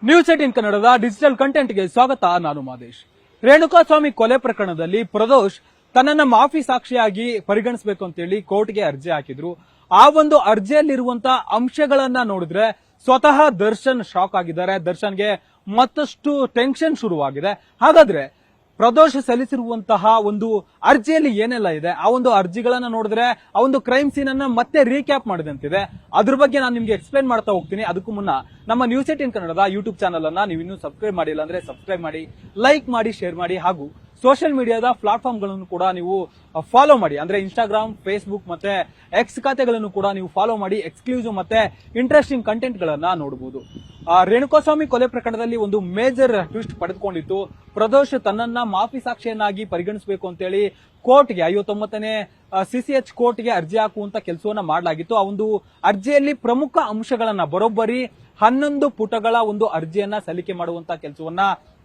News18 ಕನ್ನಡದ digital ಕಂಟೆಂಟ್ಗೆ ಸ್ವಾಗತ. ನಾನು ಮಾದೇಶ್. ರೇಣುಕಾಸ್ವಾಮಿ ಕೊಲೆ ಪ್ರಕರಣದಲ್ಲಿ ಪ್ರದೋಷ್ ತನ್ನನ್ನ ಮಾಫಿ ಸಾಕ್ಷಿಯಾಗಿ ಪರಿಗಣಿಸಬೇಕು ಅಂತೇಳಿ ಕೋರ್ಟ್ಗೆ ಅರ್ಜಿ ಹಾಕಿದ್ರು. ಆ ಒಂದು ಅರ್ಜಿಯಲ್ಲಿರುವಂತಹ ಅಂಶಗಳನ್ನ ನೋಡಿದ್ರೆ ಸ್ವತಃ ದರ್ಶನ್ ಶಾಕ್ ಆಗಿದ್ದಾರೆ. ದರ್ಶನ್ಗೆ ಮತ್ತಷ್ಟು ಟೆನ್ಷನ್ ಶುರುವಾಗಿದೆ. ಹಾಗಾದ್ರೆ ಪ್ರದೋಷ್ ಸಲ್ಲಿಸಿರುವಂತಹ ಒಂದು ಅರ್ಜಿಯಲ್ಲಿ ಏನೆಲ್ಲ ಇದೆ, ಆ ಒಂದು ಅರ್ಜಿಗಳನ್ನ ನೋಡಿದ್ರೆ ಆ ಒಂದು ಕ್ರೈಮ್ ಸೀನ್ ಅನ್ನ ಮತ್ತೆ ರೀಕ್ಯಾಪ್ ಮಾಡಿದಂತಿದೆ. ಅದ್ರ ಬಗ್ಗೆ ನಾನು ನಿಮ್ಗೆ ಎಕ್ಸ್ಪ್ಲೈನ್ ಮಾಡ್ತಾ ಹೋಗ್ತೀನಿ. ಅದಕ್ಕೂ ಮುನ್ನ ನಮ್ಮ ನ್ಯೂಸ್18 ಕನ್ನಡದ ಯೂಟ್ಯೂಬ್ ಚಾನಲ್ ಅನ್ನ ನೀವು ಇನ್ನೂ ಸಬ್ಸ್ಕ್ರೈಬ್ ಮಾಡಿಲ್ಲ ಅಂದ್ರೆ ಸಬ್ಸ್ಕ್ರೈಬ್ ಮಾಡಿ, ಲೈಕ್ ಮಾಡಿ, ಶೇರ್ ಮಾಡಿ, ಹಾಗೂ ಸೋಷಿಯಲ್ ಮೀಡಿಯಾದ ಪ್ಲಾಟ್ಫಾರ್ಮ್ ಗಳನ್ನು ಕೂಡ ನೀವು ಫಾಲೋ ಮಾಡಿ. ಅಂದ್ರೆ ಇನ್ಸ್ಟಾಗ್ರಾಮ್, ಫೇಸ್ಬುಕ್ ಮತ್ತೆ ಎಕ್ಸ್ ಖಾತೆಗಳನ್ನು ಕೂಡ ನೀವು ಫಾಲೋ ಮಾಡಿ ಎಕ್ಸ್ಕ್ಲೂಸಿವ್ ಮತ್ತೆ ಇಂಟ್ರೆಸ್ಟಿಂಗ್ ಕಂಟೆಂಟ್ ಗಳನ್ನ ನೋಡಬಹುದು. ರೇಣುಕಾಸ್ವಾಮಿ ಕೊಲೆ ಪ್ರಕರಣದಲ್ಲಿ ಒಂದು ಮೇಜರ್ ಟ್ವಿಸ್ಟ್ ಪಡೆದುಕೊಂಡಿತ್ತು. ಪ್ರದೋಷ್ ತನ್ನನ್ನ ಮಾಫಿ ಸಾಕ್ಷಿಯನ್ನಾಗಿ ಪರಿಗಣಿಸಬೇಕು ಅಂತೇಳಿ ಕೋರ್ಟ್ಗೆ 59ನೇ ಸಿಸಿಎಚ್ ಕೋರ್ಟ್ಗೆ ಅರ್ಜಿ ಹಾಕುವಂತ ಕೆಲಸವನ್ನ ಮಾಡಲಾಗಿತ್ತು. ಆ ಒಂದು ಅರ್ಜಿಯಲ್ಲಿ ಪ್ರಮುಖ ಅಂಶಗಳನ್ನ ಬರೋಬ್ಬರಿ 11 ಪುಟಗಳ ಒಂದು ಅರ್ಜಿಯನ್ನ ಸಲ್ಲಿಕೆ ಮಾಡುವಂತ ಕೆಲಸವನ್ನ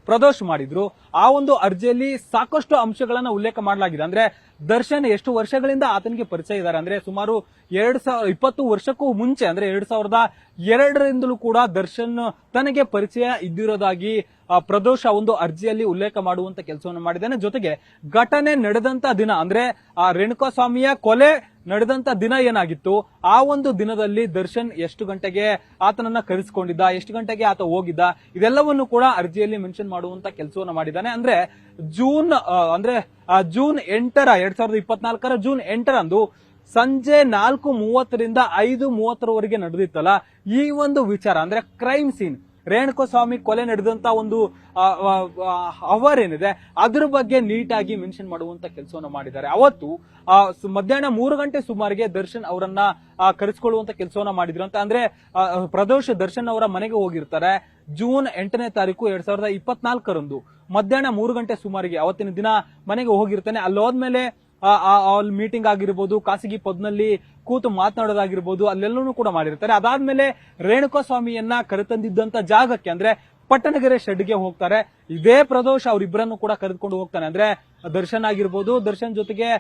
ಪ್ರದೋಷ್ ಮಾಡಿದ್ರು. ಆ ಒಂದು ಅರ್ಜಿಯಲ್ಲಿ ಸಾಕಷ್ಟು ಅಂಶಗಳನ್ನ ಉಲ್ಲೇಖ ಮಾಡಲಾಗಿದೆ. ಅಂದ್ರೆ ದರ್ಶನ್ ಎಷ್ಟು ವರ್ಷಗಳಿಂದ ಆತನಿಗೆ ಪರಿಚಯ ಇದ್ದಾರೆ ಅಂದ್ರೆ ಸುಮಾರು 2020 ವರ್ಷಕ್ಕೂ ಮುಂಚೆ ಅಂದ್ರೆ 2002ರಿಂದಲೂ ಕೂಡ ದರ್ಶನ್ ತನಗೆ ಪರಿಚಯ ಇದ್ದಿರೋದಾಗಿ ಪ್ರದೋಷ್ ಆ ಒಂದು ಅರ್ಜಿಯಲ್ಲಿ ಉಲ್ಲೇಖ ಮಾಡುವಂತ ಕೆಲಸವನ್ನು ಮಾಡಿದ್ದಾನೆ. ಜೊತೆಗೆ ಘಟನೆ ನಡೆದಂತ ದಿನ ಅಂದ್ರೆ ಆ ರೇಣುಕಾಸ್ವಾಮಿಯ ಕೊಲೆ ನಡೆದಂತ ದಿನ ಏನಾಗಿತ್ತು, ಆ ಒಂದು ದಿನದಲ್ಲಿ ದರ್ಶನ್ ಎಷ್ಟು ಗಂಟೆಗೆ ಆತನನ್ನ ಕರೆಸಿಕೊಂಡಿದ್ದ, ಎಷ್ಟು ಗಂಟೆಗೆ ಆತ ಹೋಗಿದ್ದ, ಇದೆಲ್ಲವನ್ನು ಕೂಡ ಅರ್ಜಿಯಲ್ಲಿ ಮೆನ್ಷನ್ ಮಾಡುವಂತ ಕೆಲಸವನ್ನ ಮಾಡಿದ್ದಾನೆ. ಅಂದ್ರೆ ಜೂನ್ 8ರ 2024 ಜೂನ್ 8ರಂದು ಸಂಜೆ 4:30ರಿಂದ 5:30ರವರೆಗೆ ನಡೆದಿತ್ತಲ್ಲ ಈ ಒಂದು ವಿಚಾರ ಅಂದ್ರೆ ಕ್ರೈಮ್ ಸೀನ್, ರೇಣುಕಾಸ್ವಾಮಿ ಕೊಲೆ ನಡೆದಂತ ಒಂದು ಅವರ್ ಏನಿದೆ ಅದ್ರ ಬಗ್ಗೆ ನೀಟಾಗಿ ಮೆನ್ಷನ್ ಮಾಡುವಂತ ಕೆಲಸವನ್ನು ಮಾಡಿದ್ದಾರೆ. ಅವತ್ತು ಮಧ್ಯಾಹ್ನ 3 ಗಂಟೆ ಸುಮಾರಿಗೆ ದರ್ಶನ್ ಅವರನ್ನ ಕರೆಸಿಕೊಳ್ಳುವಂತ ಕೆಲಸವನ್ನ ಮಾಡಿದ್ರು ಅಂತ. ಅಂದ್ರೆ ಪ್ರದೋಷ್ ದರ್ಶನ್ ಅವರ ಮನೆಗೆ ಹೋಗಿರ್ತಾರೆ. ಜೂನ್ 8ನೇ ತಾರೀಕು 2024ರಂದು ಮಧ್ಯಾಹ್ನ 3 ಗಂಟೆ ಸುಮಾರಿಗೆ ಅವತ್ತಿನ ದಿನ ಮನೆಗೆ ಹೋಗಿರ್ತಾನೆ. ಅಲ್ಲೋದ್ಮೇಲೆ ಮೀಟಿಂಗ್ ಆಗಿರ್ಬೋದು, ಖಾಸಗಿ ಪಬ್ನಲ್ಲಿ ಕೂತು ಮಾತನಾಡೋದಾಗಿರ್ಬೋದು, ಅಲ್ಲೆಲ್ಲೂ ಕೂಡ ಮಾಡಿರ್ತಾರೆ. ಅದಾದ್ಮೇಲೆ ರೇಣುಕಾಸ್ವಾಮಿಯನ್ನ ಕರೆತಂದಿದ್ದಂತ ಜಾಗಕ್ಕೆ ಅಂದ್ರೆ ಪಟ್ಟಣಗೆರೆ ಶೆಡ್ಗೆ ಹೋಗ್ತಾರೆ. ಇದೇ ಪ್ರದೋಷ್ ಅವರಿಬ್ಬರನ್ನು ಕೂಡ ಕರೆದುಕೊಂಡು ಹೋಗ್ತಾನೆ. ಅಂದ್ರೆ ದರ್ಶನ್ ಆಗಿರ್ಬೋದು, ದರ್ಶನ್ ಜೊತೆಗೆ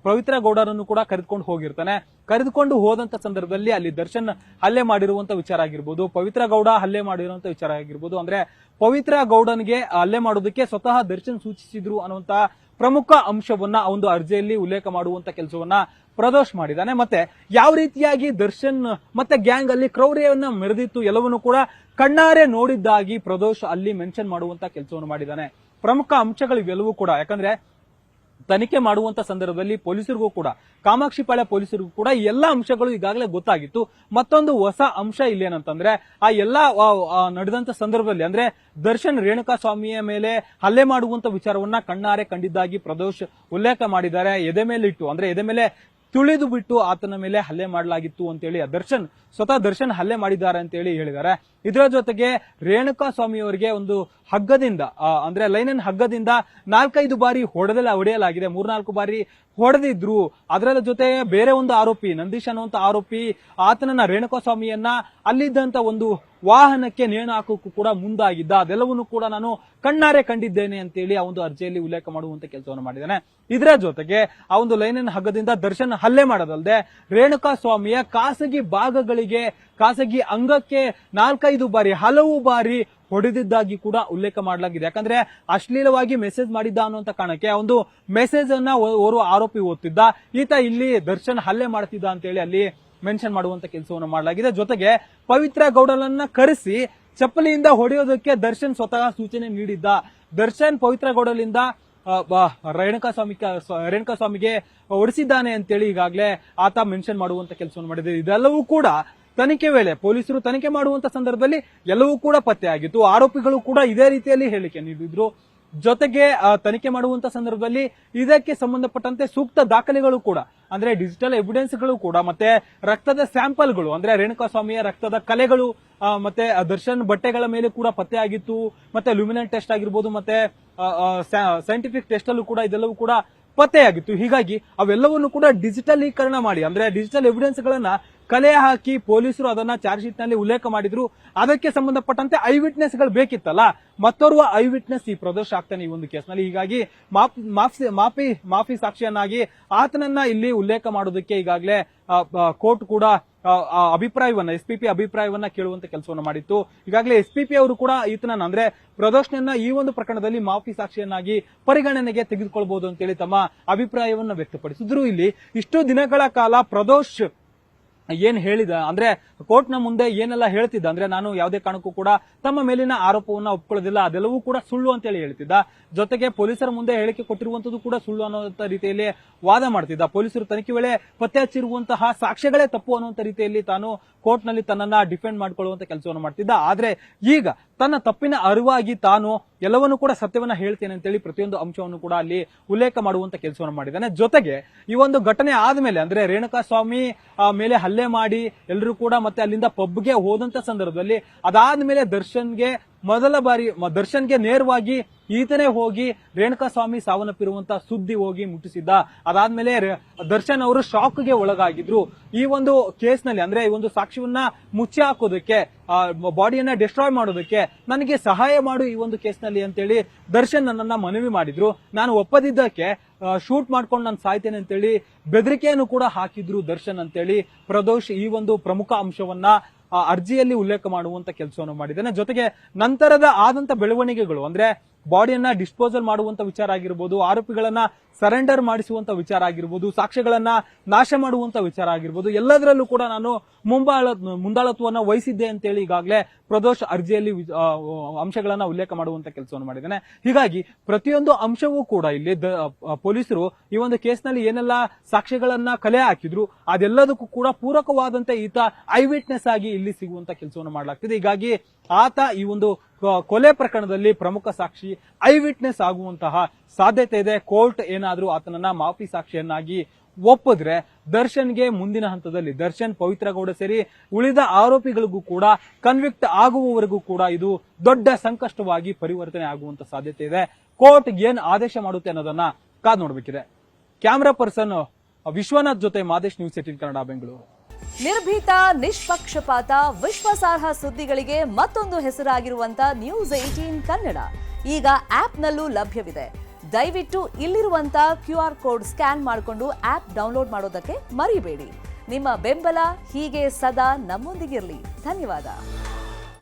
ಪವಿತ್ರ ಗೌಡರನ್ನು ಕೂಡ ಕರೆದುಕೊಂಡು ಹೋಗಿರ್ತಾನೆ. ಕರೆದುಕೊಂಡು ಹೋದಂತ ಸಂದರ್ಭದಲ್ಲಿ ಅಲ್ಲಿ ದರ್ಶನ್ ಹಲ್ಲೆ ಮಾಡಿರುವಂತ ವಿಚಾರ ಆಗಿರ್ಬೋದು, ಪವಿತ್ರ ಗೌಡ ಹಲ್ಲೆ ಮಾಡಿರುವಂತ ವಿಚಾರ ಆಗಿರ್ಬೋದು, ಅಂದ್ರೆ ಪವಿತ್ರ ಗೌಡನ್ಗೆ ಹಲ್ಲೆ ಮಾಡೋದಕ್ಕೆ ಸ್ವತಃ ದರ್ಶನ್ ಸೂಚಿಸಿದ್ರು ಅನ್ನುವಂತ ಪ್ರಮುಖ ಅಂಶವನ್ನ ಒಂದು ಅರ್ಜಿಯಲ್ಲಿ ಉಲ್ಲೇಖ ಮಾಡುವಂತ ಕೆಲಸವನ್ನ ಪ್ರದೋಷ್ ಮಾಡಿದ್ದಾನೆ. ಮತ್ತೆ ಯಾವ ರೀತಿಯಾಗಿ ದರ್ಶನ್ ಮತ್ತೆ ಗ್ಯಾಂಗ್ ಅಲ್ಲಿ ಕ್ರೌರ್ಯವನ್ನ ಮೆರೆದಿತ್ತು ಎಲ್ಲವನ್ನು ಕೂಡ ಕಣ್ಣಾರೆ ನೋಡಿದ್ದಾಗಿ ಪ್ರದೋಷ್ ಅಲ್ಲಿ ಮೆನ್ಷನ್ ಮಾಡುವಂತ ಕೆಲಸವನ್ನು ಮಾಡಿದ್ದಾನೆ. ಪ್ರಮುಖ ಅಂಶಗಳು ಇವೆಲ್ಲವೂ ಕೂಡ ಯಾಕಂದ್ರೆ ತನಿಖೆ ಮಾಡುವಂತ ಸಂದರ್ಭದಲ್ಲಿ ಪೊಲೀಸರಿಗೂ ಕೂಡ, ಕಾಮಾಕ್ಷಿಪಾಳ್ಯ ಪೊಲೀಸರಿಗೂ ಕೂಡ ಎಲ್ಲ ಅಂಶಗಳು ಈಗಾಗಲೇ ಗೊತ್ತಾಗಿತ್ತು. ಮತ್ತೊಂದು ಹೊಸ ಅಂಶ ಇಲ್ಲೇನಂತಂದ್ರೆ ಆ ಎಲ್ಲಾ ನಡೆದಂತ ಸಂದರ್ಭದಲ್ಲಿ ಅಂದ್ರೆ ದರ್ಶನ್ ರೇಣುಕಾಸ್ವಾಮಿಯ ಮೇಲೆ ಹಲ್ಲೆ ಮಾಡುವಂತ ವಿಚಾರವನ್ನ ಕಣ್ಣಾರೆ ಕಂಡಿದ್ದಾಗಿ ಪ್ರದೋಷ್ ಉಲ್ಲೇಖ ಮಾಡಿದ್ದಾರೆ. ಎದೆ ಮೇಲೆ ಇಟ್ಟು ಅಂದ್ರೆ ಎದೆ ಮೇಲೆ ತುಳಿದು ಬಿಟ್ಟು ಆತನ ಮೇಲೆ ಹಲ್ಲೆ ಮಾಡಲಾಗಿತ್ತು ಅಂತೇಳಿ ಸ್ವತಃ ದರ್ಶನ್ ಹಲ್ಲೆ ಮಾಡಿದ್ದಾರೆ ಅಂತೇಳಿ ಹೇಳಿದ್ದಾರೆ. ಇದರ ಜೊತೆಗೆ ರೇಣುಕಾಸ್ವಾಮಿ ಅವರಿಗೆ ಒಂದು ಹಗ್ಗದಿಂದ ಅಂದ್ರೆ ಲೈನನ್ ಹಗ್ಗದಿಂದ 4-5 ಬಾರಿ ಹೊಡೆಯಲಾಗಿದೆ. 3-4 ಬಾರಿ ಹೊಡೆದಿದ್ರು. ಅದರ ಜೊತೆ ಬೇರೆ ಒಂದು ಆರೋಪಿ ನಂದೀಶ್ ಅನ್ನುವಂತ ಆರೋಪಿ ಆತನನ್ನ ರೇಣುಕಾಸ್ವಾಮಿಯನ್ನ ಅಲ್ಲಿದ್ದಂತ ಒಂದು ವಾಹನಕ್ಕೆ ನೇಣು ಹಾಕೋಕ್ಕೂ ಕೂಡ ಮುಂದಾಗಿದ್ದ. ಅದೆಲ್ಲವನ್ನು ಕೂಡ ನಾನು ಕಣ್ಣಾರೆ ಕಂಡಿದ್ದೇನೆ ಅಂತೇಳಿ ಆ ಒಂದು ಅರ್ಜಿಯಲ್ಲಿ ಉಲ್ಲೇಖ ಮಾಡುವಂತ ಕೆಲಸವನ್ನು ಮಾಡಿದ್ದಾನೆ. ಇದರ ಜೊತೆಗೆ ಆ ಒಂದು ಲೈನನ್ ಹಗ್ಗದಿಂದ ದರ್ಶನ್ ಹಲ್ಲೆ ಮಾಡೋದಲ್ಲದೆ ರೇಣುಕಾಸ್ವಾಮಿಯ ಖಾಸಗಿ ಭಾಗಗಳಿಗೆ, ಖಾಸಗಿ ಅಂಗಕ್ಕೆ 4-5 ಬಾರಿ ಹಲವು ಬಾರಿ ಹೊಡೆದಿದ್ದಾಗಿ ಕೂಡ ಉಲ್ಲೇಖ ಮಾಡಲಾಗಿದೆ. ಯಾಕಂದ್ರೆ ಅಶ್ಲೀಲವಾಗಿ ಮೆಸೇಜ್ ಮಾಡಿದ್ದ ಅನ್ನುವಂತ ಕಾರಣಕ್ಕೆ ಆ ಒಂದು ಮೆಸೇಜ್ ಅನ್ನ ಓರ್ವ ಆರೋಪಿ ಓದ್ತಿದ್ದ, ಈತ ಇಲ್ಲಿ ದರ್ಶನ್ ಹಲ್ಲೆ ಮಾಡ್ತಿದ್ದ ಅಂತೇಳಿ ಅಲ್ಲಿ ಮೆನ್ಷನ್ ಮಾಡುವಂತ ಕೆಲಸವನ್ನು ಮಾಡಲಾಗಿದೆ. ಜೊತೆಗೆ ಪವಿತ್ರ ಗೌಡರನ್ನ ಕರೆಸಿ ಚಪ್ಪಲಿಯಿಂದ ಹೊಡೆಯೋದಕ್ಕೆ ದರ್ಶನ್ ಸ್ವತಃ ಸೂಚನೆ ನೀಡಿದ್ದ. ದರ್ಶನ್ ಪವಿತ್ರ ಗೌಡರಿಂದ ರೇಣುಕಾಸ್ವಾಮಿಗೆ ಹೊಡಿಸಿದ್ದಾನೆ ಅಂತೇಳಿ ಈಗಾಗಲೇ ಆತ ಮೆನ್ಷನ್ ಮಾಡುವಂತ ಕೆಲಸವನ್ನು ಮಾಡಿದೆ. ಇದೆಲ್ಲವೂ ಕೂಡ ತನಿಖೆ ವೇಳೆ ಪೊಲೀಸರು ತನಿಖೆ ಮಾಡುವಂತ ಸಂದರ್ಭದಲ್ಲಿ ಎಲ್ಲವೂ ಕೂಡ ಪತ್ತೆ ಆಗಿತ್ತು. ಆರೋಪಿಗಳು ಕೂಡ ಇದೇ ರೀತಿಯಲ್ಲಿ ಹೇಳಿಕೆ ನೀಡಿದ್ರು. ಜೊತೆಗೆ ತನಿಖೆ ಮಾಡುವಂತ ಸಂದರ್ಭದಲ್ಲಿ ಇದಕ್ಕೆ ಸಂಬಂಧಪಟ್ಟಂತೆ ಸೂಕ್ತ ದಾಖಲೆಗಳು ಕೂಡ ಅಂದ್ರೆ ಡಿಜಿಟಲ್ ಎವಿಡೆನ್ಸ್ಗಳು ಕೂಡ ಮತ್ತೆ ರಕ್ತದ ಸ್ಯಾಂಪಲ್ಗಳು ಅಂದ್ರೆ ರೇಣುಕಾಸ್ವಾಮಿಯ ರಕ್ತದ ಕಲೆಗಳು ಮತ್ತೆ ದರ್ಶನ್ ಬಟ್ಟೆಗಳ ಮೇಲೆ ಕೂಡ ಪತ್ತೆ ಆಗಿತ್ತು. ಮತ್ತೆ ಲ್ಯೂಮಿನಲ್ ಟೆಸ್ಟ್ ಆಗಿರ್ಬೋದು, ಮತ್ತೆ ಸೈಂಟಿಫಿಕ್ ಟೆಸ್ಟ್ ಅಲ್ಲೂ ಕೂಡ ಇದೆಲ್ಲವೂ ಕೂಡ ಪತ್ತೆಯಾಗಿತ್ತು. ಹೀಗಾಗಿ ಅವೆಲ್ಲವನ್ನು ಕೂಡ ಡಿಜಿಟಲೀಕರಣ ಮಾಡಿ ಅಂದ್ರೆ ಡಿಜಿಟಲ್ ಎವಿಡೆನ್ಸ್ ಗಳನ್ನ ಕಲೆ ಹಾಕಿ ಪೊಲೀಸರು ಅದನ್ನ ಚಾರ್ಜ್ ಶೀಟ್ ನಲ್ಲಿ ಉಲ್ಲೇಖ ಮಾಡಿದ್ರು. ಅದಕ್ಕೆ ಸಂಬಂಧಪಟ್ಟಂತೆ ಐ ವಿಟ್ನೆಸ್ ಗಳು ಬೇಕಿತ್ತಲ್ಲ, ಮತ್ತೋರ್ವ ಐ ವಿಟ್ನೆಸ್ ಈ ಪ್ರದೋಷ್ ಆಗ್ತಾನೆ ಈ ಒಂದು ಕೇಸ್ನಲ್ಲಿ. ಹೀಗಾಗಿ ಮಾಫಿ ಸಾಕ್ಷಿಯನ್ನಾಗಿ ಆತನನ್ನ ಇಲ್ಲಿ ಉಲ್ಲೇಖ ಮಾಡೋದಕ್ಕೆ ಈಗಾಗಲೇ ಕೋರ್ಟ್ ಕೂಡ ಅಭಿಪ್ರಾಯವನ್ನ SPP ಅಭಿಪ್ರಾಯವನ್ನ ಕೇಳುವಂತ ಕೆಲಸವನ್ನ ಮಾಡಿತ್ತು. ಈಗಾಗಲೇ SPP ಅವರು ಕೂಡ ಈತನನ್ನ ಅಂದ್ರೆ ಪ್ರದೋಷ್ನನ್ನ ಈ ಒಂದು ಪ್ರಕರಣದಲ್ಲಿ ಮಾಫಿ ಸಾಕ್ಷಿಯನ್ನಾಗಿ ಪರಿಗಣನೆಗೆ ತೆಗೆದುಕೊಳ್ಬಹುದು ಅಂತೇಳಿ ತಮ್ಮ ಅಭಿಪ್ರಾಯವನ್ನ ವ್ಯಕ್ತಪಡಿಸಿದ್ರು. ಇಲ್ಲಿ ಇಷ್ಟು ದಿನಗಳ ಕಾಲ ಪ್ರದೋಷ್ ಏನ್ ಹೇಳಿದ ಅಂದ್ರೆ ಕೋರ್ಟ್ ನ ಮುಂದೆ ಏನೆಲ್ಲ ಹೇಳ್ತಿದ್ದ ಅಂದ್ರೆ, ನಾನು ಯಾವುದೇ ಕಾರಣಕ್ಕೂ ಕೂಡ ತಮ್ಮ ಮೇಲಿನ ಆರೋಪವನ್ನ ಒಪ್ಕೊಳ್ಳೋದಿಲ್ಲ, ಅದೆಲ್ಲವೂ ಕೂಡ ಸುಳ್ಳು ಅಂತೇಳಿ ಹೇಳ್ತಿದ್ದ. ಜೊತೆಗೆ ಪೊಲೀಸರ ಮುಂದೆ ಹೇಳಿಕೆ ಕೊಟ್ಟಿರುವಂತದ್ದು ಕೂಡ ಸುಳ್ಳು ಅನ್ನುವಂತ ರೀತಿಯಲ್ಲಿ ವಾದ ಮಾಡ್ತಿದ್ದ. ಪೊಲೀಸರು ತನಿಖೆ ವೇಳೆ ಪತ್ತೆ ಹಚ್ಚಿರುವಂತಹ ಸಾಕ್ಷ್ಯಗಳೇ ತಪ್ಪು ಅನ್ನುವಂತ ರೀತಿಯಲ್ಲಿ ತಾನು ಕೋರ್ಟ್ ನಲ್ಲಿ ತನ್ನನ್ನ ಡಿಫೆಂಡ್ ಮಾಡ್ಕೊಳ್ಳುವಂತ ಕೆಲಸವನ್ನು ಮಾಡ್ತಿದ್ದ. ಆದ್ರೆ ಈಗ ತನ್ನ ತಪ್ಪಿನ ಅರಿವಾಗಿ ತಾನು ಎಲ್ಲವನ್ನೂ ಕೂಡ ಸತ್ಯವನ್ನ ಹೇಳ್ತೇನೆ ಅಂತೇಳಿ ಪ್ರತಿಯೊಂದು ಅಂಶವನ್ನು ಕೂಡ ಅಲ್ಲಿ ಉಲ್ಲೇಖ ಮಾಡುವಂತ ಕೆಲಸವನ್ನು ಮಾಡಿದ್ದಾನೆ. ಜೊತೆಗೆ ಈ ಒಂದು ಘಟನೆ ಆದ್ಮೇಲೆ ಅಂದ್ರೆ ರೇಣುಕಾಸ್ವಾಮಿ ಮೇಲೆ ಹಲ್ಲೆ ಮಾಡಿ ಎಲ್ಲರೂ ಕೂಡ ಮತ್ತೆ ಅಲ್ಲಿಂದ ಪಬ್ಗೆ ಹೋದಂತ ಸಂದರ್ಭದಲ್ಲಿ ಅದಾದ್ಮೇಲೆ ದರ್ಶನ್ಗೆ ನೇರವಾಗಿ ಈತನೇ ಹೋಗಿ ರೇಣುಕಾಸ್ವಾಮಿ ಸಾವನ್ನಪ್ಪಿರುವಂತ ಸುದ್ದಿ ಹೋಗಿ ಮುಟ್ಟಿಸಿದ್ದ. ಅದಾದ್ಮೇಲೆ ದರ್ಶನ್ ಅವರು ಶಾಕ್ಗೆ ಒಳಗಾಗಿದ್ರು. ಈ ಒಂದು ಕೇಸ್ನಲ್ಲಿ ಅಂದ್ರೆ ಈ ಒಂದು ಸಾಕ್ಷ್ಯವನ್ನ ಮುಚ್ಚಿ ಹಾಕೋದಕ್ಕೆ, ಬಾಡಿಯನ್ನ ಡಿಸ್ಟ್ರಾಯ್ ಮಾಡೋದಕ್ಕೆ ನನಗೆ ಸಹಾಯ ಮಾಡು ಈ ಒಂದು ಕೇಸ್ನಲ್ಲಿ ಅಂತೇಳಿ ದರ್ಶನ್ ನನ್ನನ್ನ ಮನವಿ ಮಾಡಿದ್ರು. ನಾನು ಒಪ್ಪದಿದ್ದಕ್ಕೆ ಶೂಟ್ ಮಾಡ್ಕೊಂಡು ನಾನು ಸಾಯ್ತೇನೆ ಅಂತೇಳಿ ಬೆದರಿಕೆಯನ್ನು ಕೂಡ ಹಾಕಿದ್ರು ದರ್ಶನ್ ಅಂತೇಳಿ ಪ್ರದೋಷ್ ಈ ಒಂದು ಪ್ರಮುಖ ಅಂಶವನ್ನ ಅರ್ಜಿಯಲ್ಲಿ ಉಲ್ಲೇಖ ಮಾಡುವಂತ ಕೆಲಸವನ್ನು ಮಾಡಿದ್ದಾನೆ. ಜೊತೆಗೆ ನಂತರದ ಆದಂತ ಬೆಳವಣಿಗೆಗಳು ಅಂದ್ರೆ ಬಾಡಿಯನ್ನ ಡಿಸ್ಪೋಸಲ್ ಮಾಡುವಂತ ವಿಚಾರ ಆಗಿರ್ಬೋದು, ಆರೋಪಿಗಳನ್ನ ಸರೆಂಡರ್ ಮಾಡಿಸುವಂತ ವಿಚಾರ ಆಗಿರ್ಬೋದು, ಸಾಕ್ಷ್ಯಗಳನ್ನ ನಾಶ ಮಾಡುವಂತ ವಿಚಾರ ಆಗಿರ್ಬೋದು, ಎಲ್ಲದರಲ್ಲೂ ಕೂಡ ನಾನು ಮುಂದಾಳತ್ವವನ್ನು ವಹಿಸಿದ್ದೆ ಅಂತೇಳಿ ಈಗಾಗಲೇ ಪ್ರದೋಷ್ ಅರ್ಜಿಯಲ್ಲಿ ಅಂಶಗಳನ್ನ ಉಲ್ಲೇಖ ಮಾಡುವಂತ ಕೆಲಸವನ್ನು ಮಾಡಿದ್ದಾನೆ. ಹೀಗಾಗಿ ಪ್ರತಿಯೊಂದು ಅಂಶವೂ ಕೂಡ ಇಲ್ಲಿ ಪೊಲೀಸರು ಈ ಒಂದು ಕೇಸ್ನಲ್ಲಿ ಏನೆಲ್ಲ ಸಾಕ್ಷ್ಯಗಳನ್ನ ಕಲೆ ಹಾಕಿದ್ರು ಅದೆಲ್ಲದಕ್ಕೂ ಕೂಡ ಪೂರಕವಾದಂತೆ ಈತ ಐ ವಿಟ್ನೆಸ್ ಆಗಿ ಇಲ್ಲಿ ಸಿಗುವಂತ ಕೆಲಸವನ್ನು ಮಾಡಲಾಗ್ತಿದೆ. ಹೀಗಾಗಿ ಆತ ಈ ಒಂದು ಕೊಲೆ ಪ್ರಕರಣದಲ್ಲಿ ಪ್ರಮುಖ ಸಾಕ್ಷಿ, ಐ ವಿಟ್ನೆಸ್ ಆಗುವಂತಹ ಸಾಧ್ಯತೆ ಇದೆ. ಕೋರ್ಟ್ ಏನಾದ್ರೂ ಆತನನ್ನ ಮಾಫಿ ಸಾಕ್ಷಿಯನ್ನಾಗಿ ಒಪ್ಪಿದ್ರೆ ದರ್ಶನ್ಗೆ ಮುಂದಿನ ಹಂತದಲ್ಲಿ ದರ್ಶನ್, ಪವಿತ್ರ ಗೌಡ ಸೇರಿ ಉಳಿದ ಆರೋಪಿಗಳಿಗೂ ಕೂಡ ಕನ್ವಿಕ್ಟ್ ಆಗುವವರೆಗೂ ಕೂಡ ಇದು ದೊಡ್ಡ ಸಂಕಷ್ಟವಾಗಿ ಪರಿವರ್ತನೆ ಆಗುವಂತ ಸಾಧ್ಯತೆ ಇದೆ. ಕೋರ್ಟ್ ಏನ್ ಆದೇಶ ಮಾಡುತ್ತೆ ಅನ್ನೋದನ್ನ ಕಾದ್ ನೋಡ್ಬೇಕಿದೆ. ಕ್ಯಾಮರಾ ಪರ್ಸನ್ ವಿಶ್ವನಾಥ್ ಜೊತೆ ಮಾದೇಶ್, ನ್ಯೂಸ್ 18 ಕನ್ನಡ, ಬೆಂಗಳೂರು. ನಿರ್ಭೀತ, ನಿಷ್ಪಕ್ಷಪಾತ, ವಿಶ್ವಾಸಾರ್ಹ ಸುದ್ದಿಗಳಿಗೆ ಮತ್ತೊಂದು ಹೆಸರಾಗಿರುವಂತ ನ್ಯೂಸ್ 18 ಕನ್ನಡ ಈಗ ಆಪ್ನಲ್ಲೂ ಲಭ್ಯವಿದೆ. ದಯವಿಟ್ಟು ಇಲ್ಲಿರುವಂತ QR ಕೋಡ್ ಸ್ಕ್ಯಾನ್ ಮಾಡಿಕೊಂಡು ಆಪ್ ಡೌನ್ಲೋಡ್ ಮಾಡೋದಕ್ಕೆ ಮರಿಬೇಡಿ. ನಿಮ್ಮ ಬೆಂಬಲ ಹೀಗೆ ಸದಾ ನಮ್ಮೊಂದಿಗಿರಲಿ. ಧನ್ಯವಾದ.